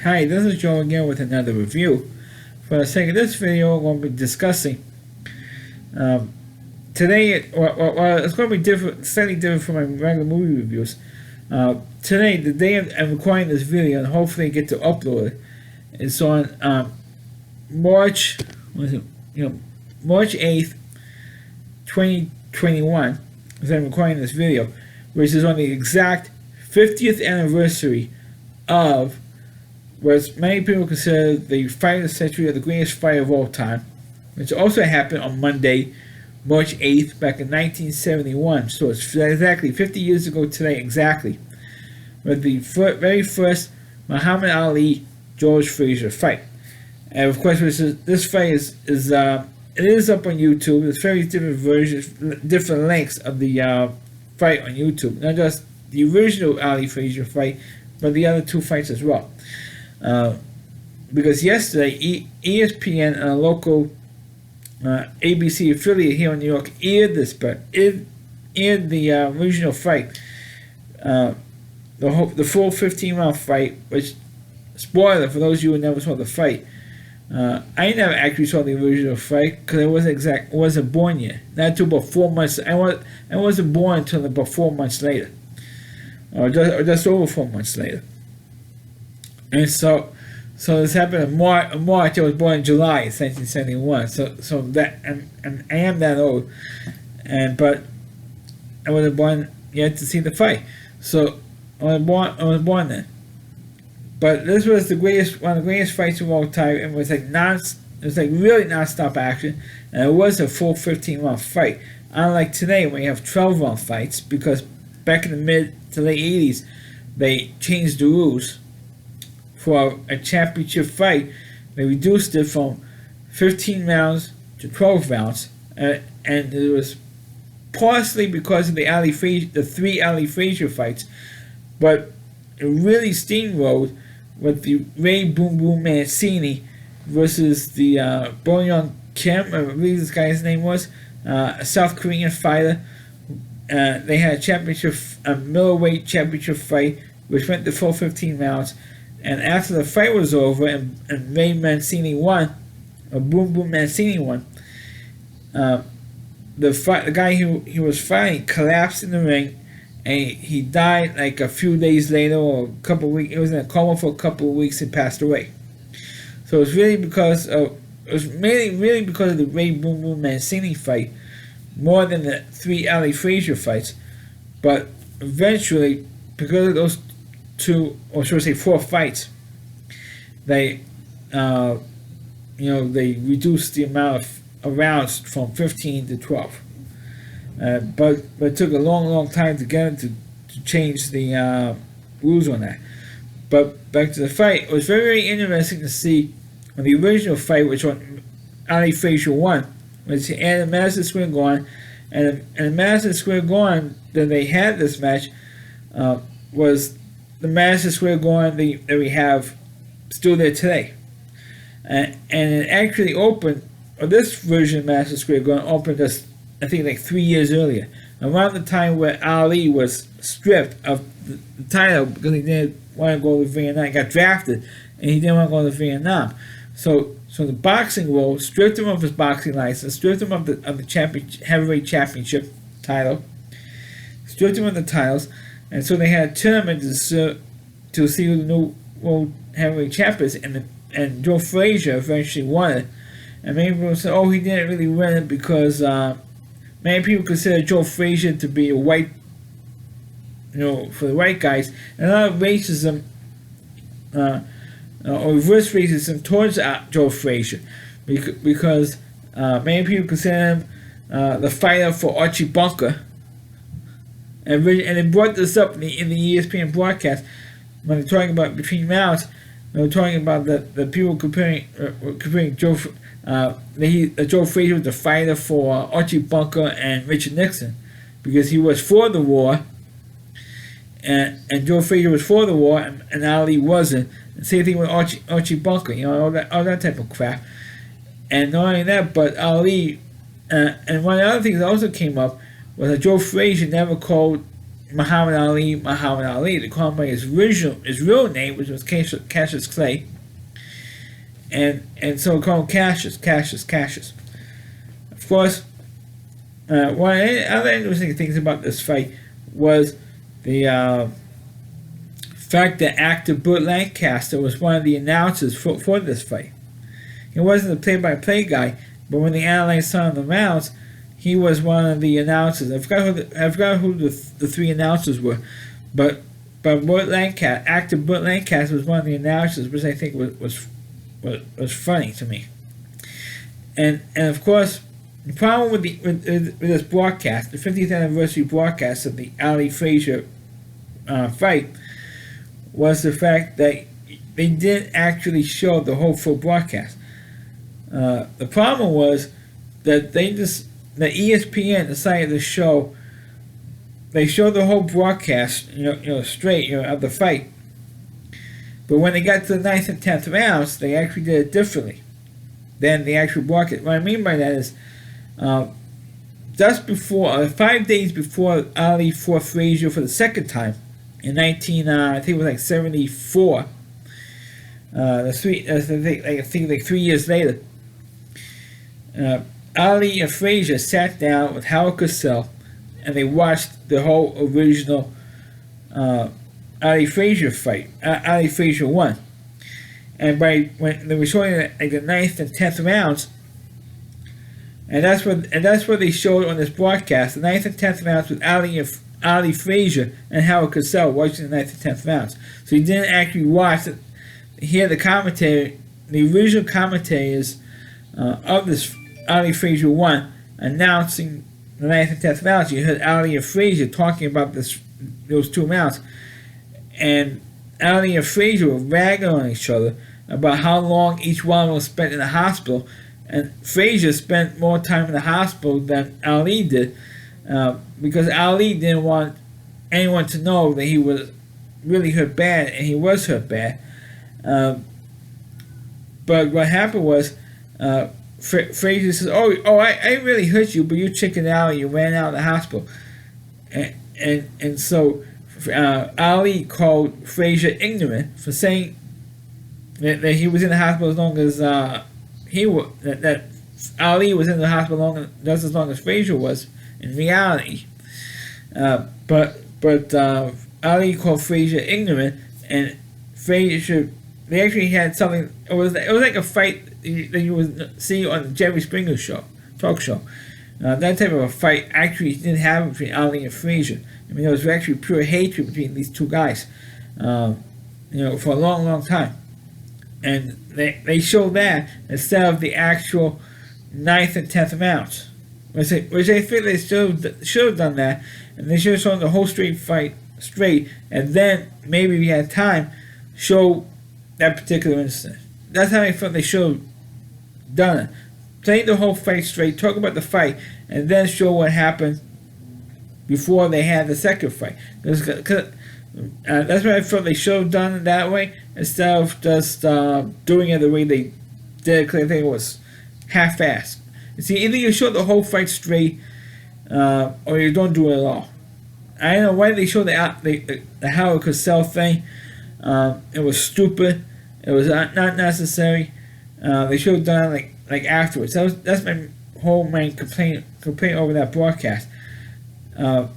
Hi, this is Joe again with another review. For the sake of this video, we're going to be discussing today. It's going to be different, slightly different from my regular movie reviews. Today, the day I'm recording this video, and hopefully get to upload it, is on March 8th, 2021. As I'm recording this video, which is on the exact 50th anniversary of what many people consider the fight of the century or the greatest fight of all time, which also happened on Monday, March 8th, back in 1971. So it's exactly 50 years ago today, exactly, with the very first Muhammad Ali George Frazier fight. And of course, this fight is it is up on YouTube. There's various different versions, different lengths of the fight on YouTube. Not just the original Ali-Frazier fight, but the other two fights as well. Because yesterday, ESPN and a local ABC affiliate here in New York aired the original fight, the full 15-round fight. Which, spoiler for those of you who never saw the fight, I never actually saw the original fight because I wasn't born yet. Not until about 4 months. I wasn't born until about 4 months later, or just over 4 months later. And so this happened in March. I was born in July 1971. So that and I am that old, but I wasn't born yet to see the fight. So I was born then. But this was one of the greatest fights of all time. It was really non-stop action, and it was a full 15-round fight. Unlike today, when you have 12-round fights, because back in the mid to late 80s, they changed the rules for a championship fight. They reduced it from 15 rounds to 12 rounds, and it was partially because of the three Ali-Frazier fights, but it really steamrolled with the Ray Boom Boom Mancini versus the Boyoung Kim, I believe this guy's name was, a South Korean fighter. They had a middleweight championship fight, which went the full 15 rounds. And after the fight was over and Ray Mancini won, or Boom Boom Mancini won, the guy he was fighting collapsed in the ring, and he died like a few days later, or a couple of weeks. He was in a coma for a couple of weeks and passed away. So it was mainly because of the Ray Boom Boom Mancini fight, more than the three Ali-Frazier fights. But eventually, because of those two, or should I say 4 fights, they reduced the amount of rounds from 15 to 12. But it took a long time to get them to change the rules on that. But back to the fight, it was very interesting to see on the original fight, which Ali-Frazier won, which at Madison Square Garden, and in Madison Square Garden that they had this match was the Madison Square Garden that we have still there today, and it actually opened. Or this version of Madison Square Garden opened just, I think, like 3 years earlier, around the time where Ali was stripped of the title because he didn't want to go to Vietnam. He got drafted, and he didn't want to go to Vietnam. So the boxing world stripped him of his boxing license, stripped him of the heavyweight championship title, stripped him of the titles, and so they had a tournament to see who the new world heavyweight champion is, and Joe Frazier eventually won it. And many people said, "Oh, he didn't really win it because many people consider Joe Frazier to be a white, for the white guys, and a lot of racism, or reverse racism towards Joe Frazier, because many people consider him the fighter for Archie Bunker." And they brought this up in the ESPN broadcast when they're talking about between rounds. They were talking about the people comparing Joe. Joe Frazier was the fighter for Archie Bunker and Richard Nixon, because he was for the war, and Joe Frazier was for the war, and Ali wasn't. And same thing with Archie Bunker, all that type of crap. And not only that, but Ali, and one of the other things that also came up was that Joe Frazier never called Muhammad Ali, Muhammad Ali. They called him by his real name, which was Cassius Clay, and so we call him Cassius. Of course, one of the other interesting things about this fight was the fact that actor Burt Lancaster was one of the announcers for this fight. He wasn't a play-by-play guy, but when the analysts saw him announce, he was one of the announcers. I forgot who the three announcers were, but actor Burt Lancaster was one of the announcers, which I think was funny to me. And of course, the problem with this broadcast, the 50th anniversary broadcast of the Ali-Frazier fight, was the fact that they didn't actually show the whole full broadcast. The problem was that the ESPN decided to show. They showed the whole broadcast, straight, of the fight. But when they got to the 9th and 10th rounds, they actually did it differently than the actual broadcast. What I mean by that is, just before, 5 days before Ali fought Frazier for the second time, in I think it was like 74. I think like 3 years later, Ali and Frazier sat down with Howard Cosell, and they watched the whole original Ali-Frazier fight. Ali-Frazier won, and when they were showing like the 9th and 10th rounds, and that's what they showed on this broadcast. The 9th and 10th rounds with Ali-Frazier and Howard Cosell watching the 9th and 10th rounds. So you didn't actually watch it. Hear the commentary, the original commentators of this Ali-Frazier won, announcing the 9th and 10th rounds. You heard Ali and Frazier talking about those 2 rounds, and Ali and Frazier were ragging on each other about how long each one was spent in the hospital, and Frazier spent more time in the hospital than Ali did, because Ali didn't want anyone to know that he was really hurt bad, and he was hurt bad. But what happened was, Frazier says, "Oh, I really hurt you, but you chickened out and you ran out of the hospital," and so Ali called Frazier ignorant for saying that he was in the hospital as long as that Ali was in the hospital just as long as Frazier was in reality. But Ali called Frazier ignorant, and Frazier, they actually had something. It was like a fight that you would see on the Jerry Springer talk show. That type of a fight actually didn't happen between Ali and Frazier. I mean, there was actually pure hatred between these two guys, for a long, long time. And they showed that instead of the actual 9th and 10th rounds, which I think they should have done that, and they should have shown the whole fight straight, and then maybe we had time show that particular incident. That's how I felt they should have done it. Play the whole fight straight, talk about the fight, and then show what happened before they had the second fight. That's what I felt they should have done it that way, instead of just doing it the way they did, because I think it was half-assed. You see, either you show the whole fight straight, or you don't do it at all. I don't know why they showed the Howard Cosell thing. It was stupid. It was not necessary. They should have done it like afterwards. That's my whole main complaint over that broadcast. I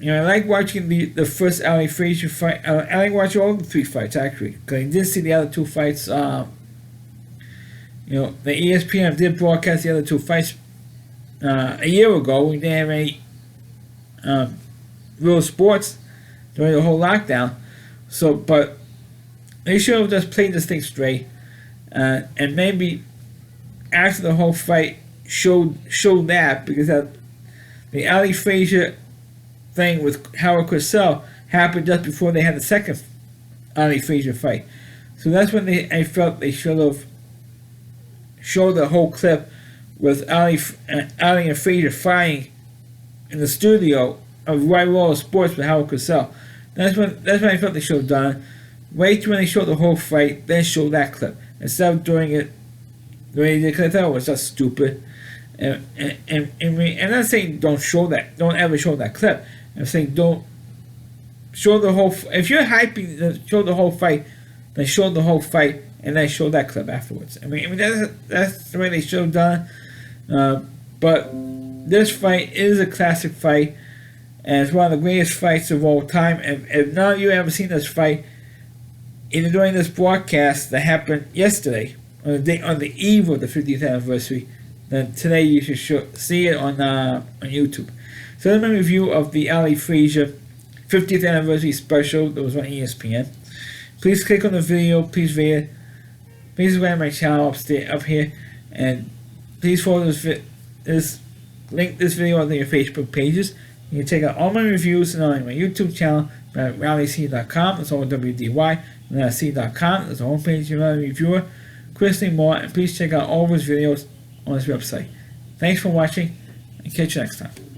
like watching the first Ali-Frazier fight. I like watching all the 3 fights actually, because I did see the other 2 fights. The ESPN did broadcast the other 2 fights a year ago. We didn't have any real sports during the whole lockdown. So, but they should have just played this thing straight, and maybe after the whole fight showed that, because the Ali-Frazier thing with Howard Cosell happened just before they had the second Ali-Frazier fight. So that's when I felt they should have showed the whole clip with Ali and Frazier fighting in the studio of White Wall Sports with Howard Cosell. That's when I felt they should have done it. Wait till when they showed the whole fight, then show that clip, instead of doing it the way they did, because I thought it was just stupid. And I'm not saying don't ever show that clip. I'm saying don't show the whole. If you're hyping, show the whole fight. Then show the whole fight, and then show that clip afterwards. I mean that's the way they should have done. But this fight is a classic fight, and it's one of the greatest fights of all time. If none of you ever seen this fight, either during this broadcast that happened yesterday, on the eve of the 50th anniversary, then today you should see it on YouTube. So that's my review of the Ali-Frazier 50th anniversary special that was on ESPN. Please click on the video, please rate it. Please subscribe to my channel up here, and please follow link this video on your Facebook pages. You can check out all my reviews on my YouTube channel at rallyc.com. That's all WDY. And that's c.com. That's the homepage of Rally Reviewer. Chris Lee Moore, and please check out all of his videos on his website. Thanks for watching, and catch you next time.